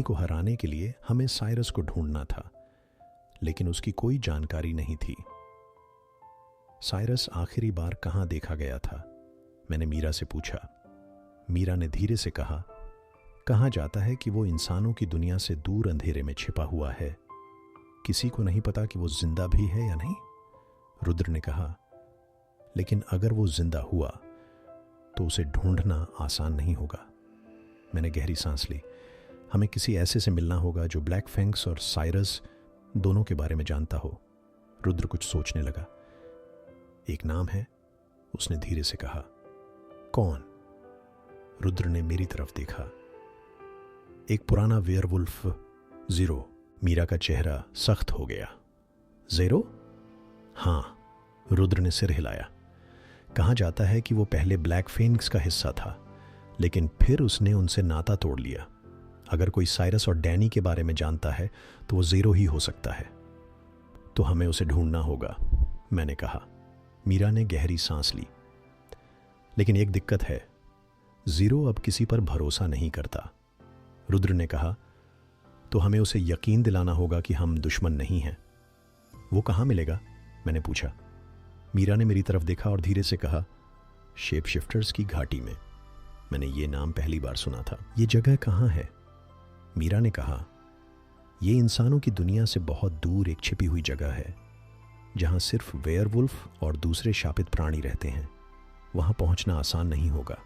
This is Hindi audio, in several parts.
को हराने के लिए हमें साइरस को ढूंढना था, लेकिन उसकी कोई जानकारी नहीं थी। साइरस आखिरी बार कहाँ देखा गया था? मैंने मीरा से पूछा। मीरा ने धीरे से कहा, कहा जाता है कि वो इंसानों की दुनिया से दूर अंधेरे में छिपा हुआ है। किसी को नहीं पता कि वो जिंदा भी है या नहीं। रुद्र ने कहा, लेकिन अगर वो जिंदा हुआ तो उसे ढूंढना आसान नहीं होगा। मैंने गहरी सांस ली। हमें किसी ऐसे से मिलना होगा जो ब्लैक फैंक्स और साइरस दोनों के बारे में जानता हो। रुद्र कुछ सोचने लगा। एक नाम है, उसने धीरे से कहा। कौन? रुद्र ने मेरी तरफ देखा। एक पुराना वेयरवुल्फ, ज़ीरो। मीरा का चेहरा सख्त हो गया। ज़ीरो? हाँ, रुद्र ने सिर हिलाया। कहा जाता है कि वो पहले ब्लैक फेनिक्स का हिस्सा था, लेकिन फिर उसने उनसे नाता तोड़ लिया। अगर कोई साइरस और डैनी के बारे में जानता है तो वो ज़ीरो ही हो सकता है। तो हमें उसे ढूंढना होगा, मैंने कहा। मीरा ने गहरी सांस ली। लेकिन एक दिक्कत है, ज़ीरो अब किसी पर भरोसा नहीं करता। रुद्र ने कहा, तो हमें उसे यकीन दिलाना होगा कि हम दुश्मन नहीं हैं। वो कहाँ मिलेगा? मैंने पूछा। मीरा ने मेरी तरफ देखा और धीरे से कहा, शेप शिफ्टर्स की घाटी में। मैंने ये नाम पहली बार सुना था। ये जगह कहाँ है? मीरा ने कहा, ये इंसानों की दुनिया से बहुत दूर एक छिपी हुई जगह है, जहां सिर्फ वेयरवुल्फ और दूसरे शापित प्राणी रहते हैं। वहां पहुंचना आसान नहीं होगा,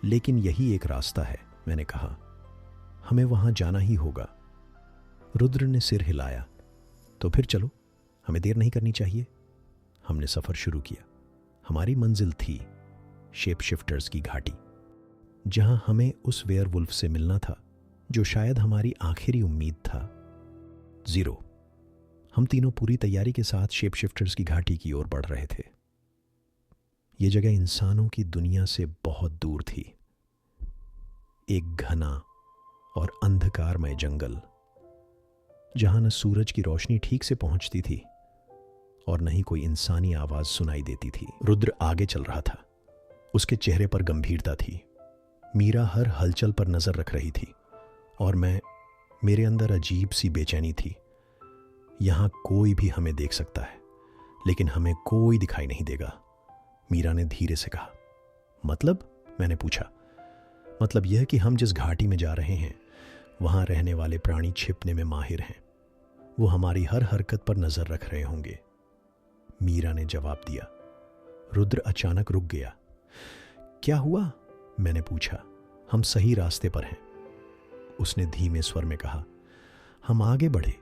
लेकिन यही एक रास्ता है, मैंने कहा। हमें वहां जाना ही होगा। रुद्र ने सिर हिलाया। तो फिर चलो, हमें देर नहीं करनी चाहिए। हमने सफर शुरू किया। हमारी मंजिल थी शेप शिफ्टर्स की घाटी, जहां हमें उस वेयरवुल्फ से मिलना था जो शायद हमारी आखिरी उम्मीद था, ज़ीरो। हम तीनों पूरी तैयारी के साथ शेप शिफ्टर्स की घाटी की ओर बढ़ रहे थे। ये जगह इंसानों की दुनिया से बहुत दूर थी। एक घना और अंधकारमय जंगल, जहां न सूरज की रोशनी ठीक से पहुंचती थी और न ही कोई इंसानी आवाज सुनाई देती थी। रुद्र आगे चल रहा था। उसके चेहरे पर गंभीरता थी। मीरा हर हलचल पर नजर रख रही थी और मेरे अंदर अजीब सी बेचैनी थी। यहां कोई भी हमें देख सकता है, लेकिन हमें कोई दिखाई नहीं देगा, मीरा ने धीरे से कहा। मतलब? मैंने पूछा। मतलब यह कि हम जिस घाटी में जा रहे हैं, वहां रहने वाले प्राणी छिपने में माहिर हैं। वो हमारी हर हरकत पर नजर रख रहे होंगे, मीरा ने जवाब दिया। रुद्र अचानक रुक गया। क्या हुआ? मैंने पूछा। हम सही रास्ते पर हैं, उसने धीमे स्वर में कहा। हम आगे बढ़े।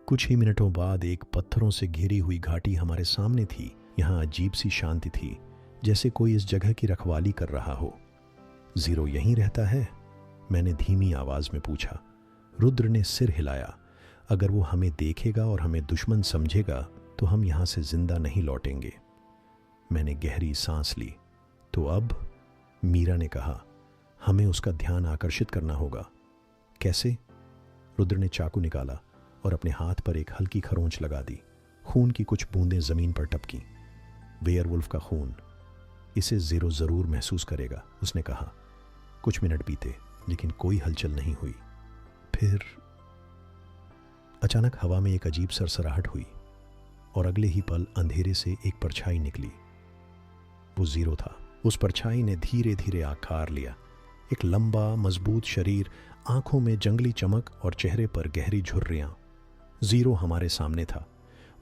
कुछ ही मिनटों बाद एक पत्थरों से घिरी हुई घाटी हमारे सामने थी। यहां अजीब सी शांति थी, जैसे कोई इस जगह की रखवाली कर रहा हो। ज़ीरो यहीं रहता है? मैंने धीमी आवाज में पूछा। रुद्र ने सिर हिलाया। अगर वो हमें देखेगा और हमें दुश्मन समझेगा तो हम यहां से जिंदा नहीं लौटेंगे। मैंने गहरी सांस ली। तो अब? मीरा ने कहा, हमें उसका ध्यान आकर्षित करना होगा। कैसे? रुद्र ने चाकू निकाला और अपने हाथ पर एक हल्की खरोंच लगा दी। खून की कुछ बूंदें जमीन पर टपकी। वेयरवुल्फ का खून, इसे ज़ीरो जरूर महसूस करेगा, उसने कहा। कुछ मिनट बीते, लेकिन कोई हलचल नहीं हुई। फिर अचानक हवा में एक अजीब सरसराहट हुई और अगले ही पल अंधेरे से एक परछाई निकली। वो ज़ीरो था। उस परछाई ने धीरे धीरे आकार लिया। एक लंबा मजबूत शरीर, आंखों में जंगली चमक और चेहरे पर गहरी झुर्रियां। ज़ीरो हमारे सामने था।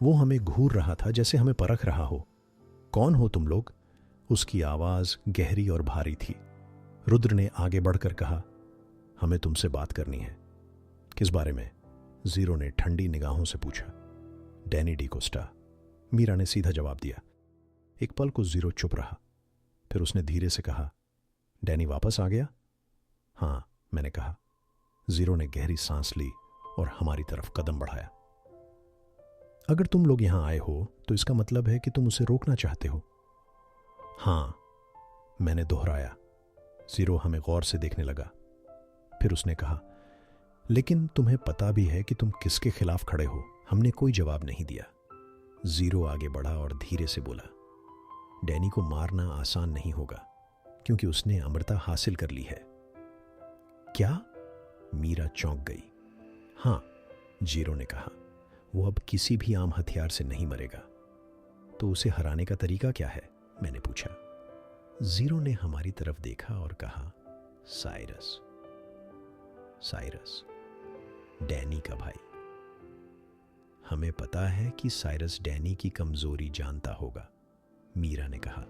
वो हमें घूर रहा था, जैसे हमें परख रहा हो। कौन हो तुम लोग? उसकी आवाज गहरी और भारी थी। रुद्र ने आगे बढ़कर कहा, हमें तुमसे बात करनी है। किस बारे में? ज़ीरो ने ठंडी निगाहों से पूछा। डैनी डी कोस्टा, मीरा ने सीधा जवाब दिया। एक पल को ज़ीरो चुप रहा, फिर उसने धीरे से कहा, डैनी वापस आ गया? हाँ, मैंने कहा। ज़ीरो ने गहरी सांस ली और हमारी तरफ कदम बढ़ाया। अगर तुम लोग यहां आए हो तो इसका मतलब है कि तुम उसे रोकना चाहते हो। हाँ, मैंने दोहराया। ज़ीरो हमें गौर से देखने लगा। फिर उसने कहा, लेकिन तुम्हें पता भी है कि तुम किसके खिलाफ खड़े हो? हमने कोई जवाब नहीं दिया। ज़ीरो आगे बढ़ा और धीरे से बोला, डैनी को मारना आसान नहीं होगा, क्योंकि उसने अमरता हासिल कर ली है। क्या? मीरा चौंक गई। हाँ, जीरो ने कहा, वो अब किसी भी आम हथियार से नहीं मरेगा। तो उसे हराने का तरीका क्या है? मैंने पूछा। जीरो ने हमारी तरफ देखा और कहा, साइरस। साइरस, डैनी का भाई। हमें पता है कि साइरस डैनी की कमजोरी जानता होगा, मीरा ने कहा,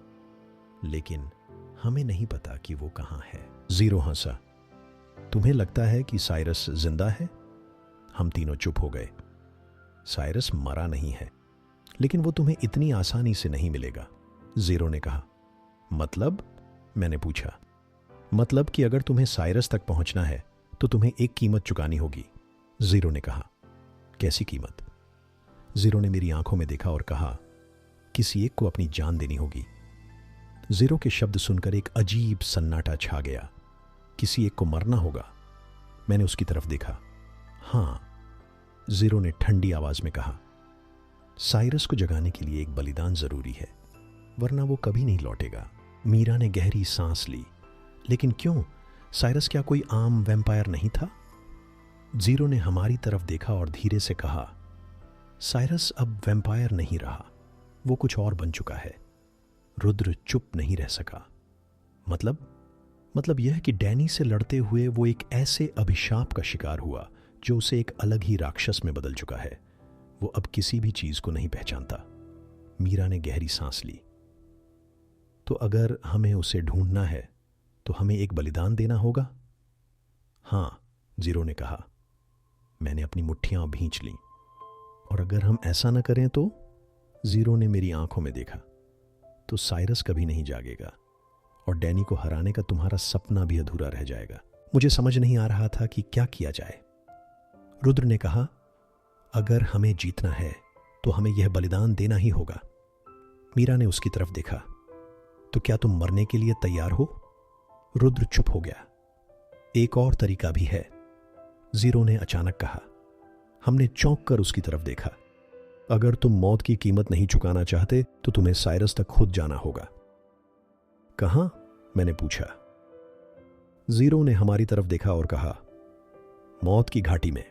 लेकिन हमें नहीं पता कि वो कहाँ है। जीरो हंसा। तुम्हें लगता है कि साइरस जिंदा है? हम तीनों चुप हो गए। साइरस मरा नहीं है, लेकिन वो तुम्हें इतनी आसानी से नहीं मिलेगा, जीरो ने कहा। मतलब? मैंने पूछा। मतलब कि अगर तुम्हें साइरस तक पहुंचना है तो तुम्हें एक कीमत चुकानी होगी, जीरो ने कहा। कैसी कीमत? जीरो ने मेरी आंखों में देखा और कहा, किसी एक को अपनी जान देनी होगी। जीरो के शब्द सुनकर एक अजीब सन्नाटा छा गया। किसी एक को मरना होगा? मैंने उसकी तरफ देखा। हाँ, जीरो ने ठंडी आवाज में कहा। साइरस को जगाने के लिए एक बलिदान जरूरी है, वरना वो कभी नहीं लौटेगा। मीरा ने गहरी सांस ली। लेकिन क्यों? साइरस क्या कोई आम वैम्पायर नहीं था? जीरो ने हमारी तरफ देखा और धीरे से कहा, साइरस अब वैम्पायर नहीं रहा, वो कुछ और बन चुका है। रुद्र चुप नहीं रह सका। मतलब यह कि डैनी से लड़ते हुए वो एक ऐसे अभिशाप का शिकार हुआ जो उसे एक अलग ही राक्षस में बदल चुका है। वो अब किसी भी चीज को नहीं पहचानता। मीरा ने गहरी सांस ली। तो अगर हमें उसे ढूंढना है तो हमें एक बलिदान देना होगा? हाँ, जीरो ने कहा। मैंने अपनी मुट्ठियां भींच लीं। और अगर हम ऐसा न करें तो? जीरो ने मेरी आंखों में देखा। तो साइरस कभी नहीं जागेगा और डैनी को हराने का तुम्हारा सपना भी अधूरा रह जाएगा। मुझे समझ नहीं आ रहा था कि क्या किया जाए। रुद्र ने कहा, अगर हमें जीतना है तो हमें यह बलिदान देना ही होगा। मीरा ने उसकी तरफ देखा। तो क्या तुम मरने के लिए तैयार हो? रुद्र चुप हो गया। एक और तरीका भी है, जीरो ने अचानक कहा। हमने चौंक कर उसकी तरफ देखा। अगर तुम मौत की कीमत नहीं चुकाना चाहते तो तुम्हें साइरस तक खुद जाना होगा। कहां? मैंने पूछा। जीरो ने हमारी तरफ देखा और कहा, मौत की घाटी में।